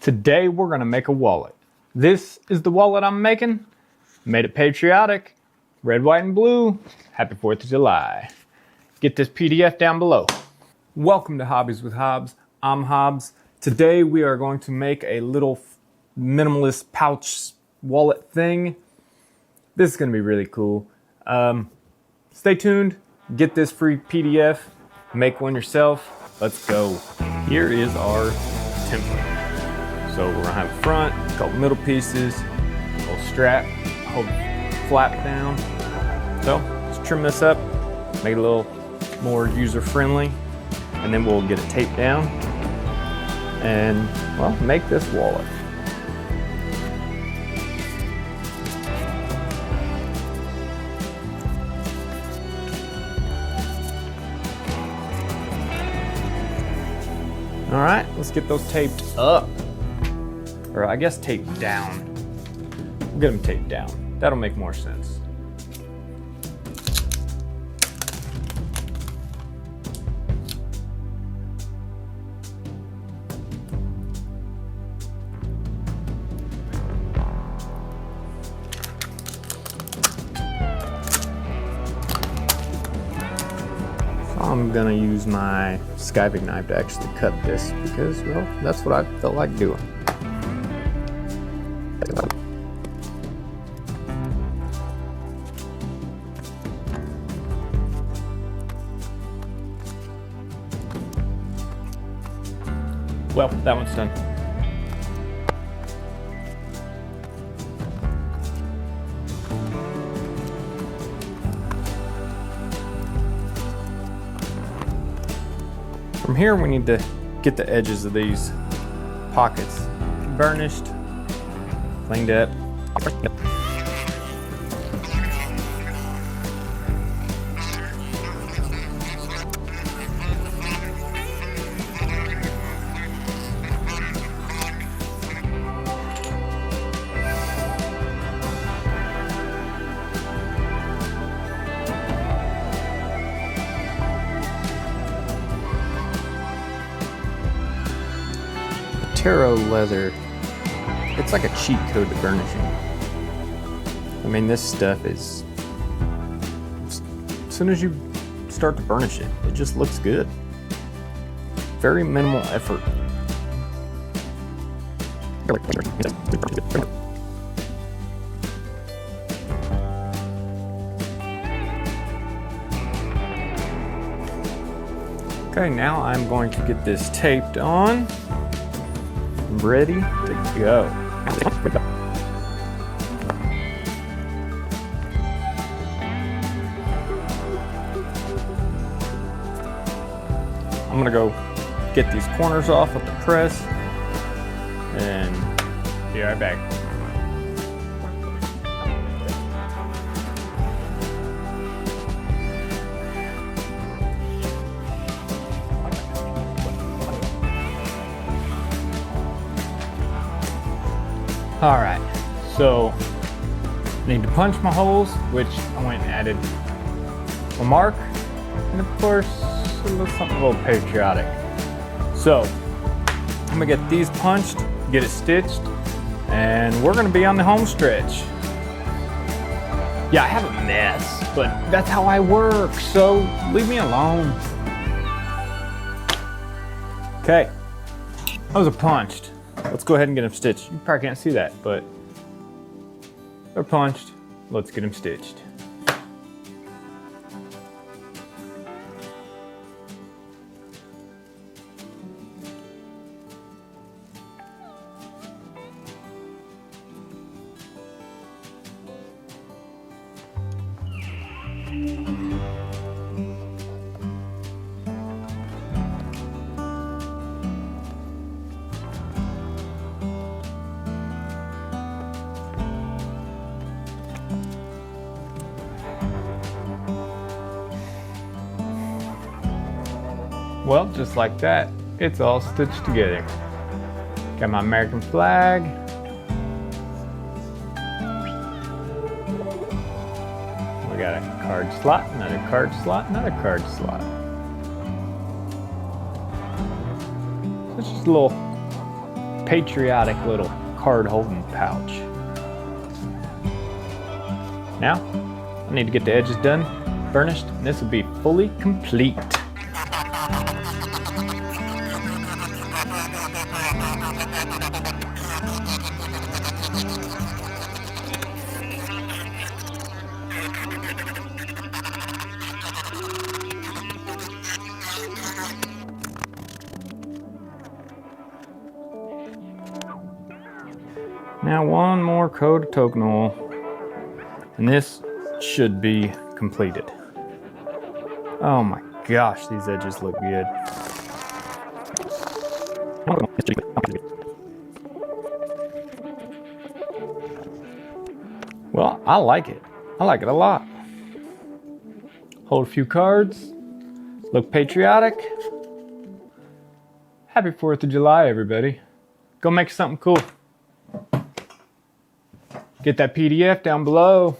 Today we're gonna make a wallet. This is the wallet I'm making. Made it patriotic. Red, white, and blue. Happy 4th of July. Get this PDF down below. Welcome to Hobbies with Hobbs. I'm Hobbs. Today we are going to make a little minimalist pouch wallet thing. This is gonna be really cool. Stay tuned. Get this free PDF. Make one yourself. Let's go. Here is our template. So we're gonna have a front, a couple middle pieces, a little strap, hold flap down. So let's trim this up, make it a little more user-friendly, and then we'll get it taped down and, well, make this wallet. All right, let's get those taped up. Or I guess taped down. We'll get them taped down. That'll make more sense. I'm gonna use my skiving knife to actually cut this because, well, that's what I felt like doing. Well, that one's done. From here, we need to get the edges of these pockets burnished, cleaned up. Taro leather, it's like a cheat code to burnishing. I mean, this stuff is, as soon as you start to burnish it, it just looks good. Very minimal effort. Okay, now I'm going to get this taped on. Ready to go. I'm gonna go get these corners off with the press and be right back. All right, so I need to punch my holes, which I went and added a mark, and of course, something a little patriotic. So I'm gonna get these punched, get it stitched, and we're gonna be on the home stretch. Yeah, I have a mess, but that's how I work, so leave me alone. Okay, those are punched. Let's go ahead and get them stitched. You probably can't see that, but they're punched. Let's get them stitched. Well, just like that, it's all stitched together. Got my American flag. We got a card slot, another card slot, another card slot. It's just a little patriotic little card holding pouch. Now, I need to get the edges done, burnished, and this will be fully complete. Now one more coat of token oil, and this should be completed. Oh my gosh, these edges look good. Well, I like it. I like it a lot. Hold a few cards, look patriotic. Happy 4th of July, everybody. Go make something cool. Get that PDF down below.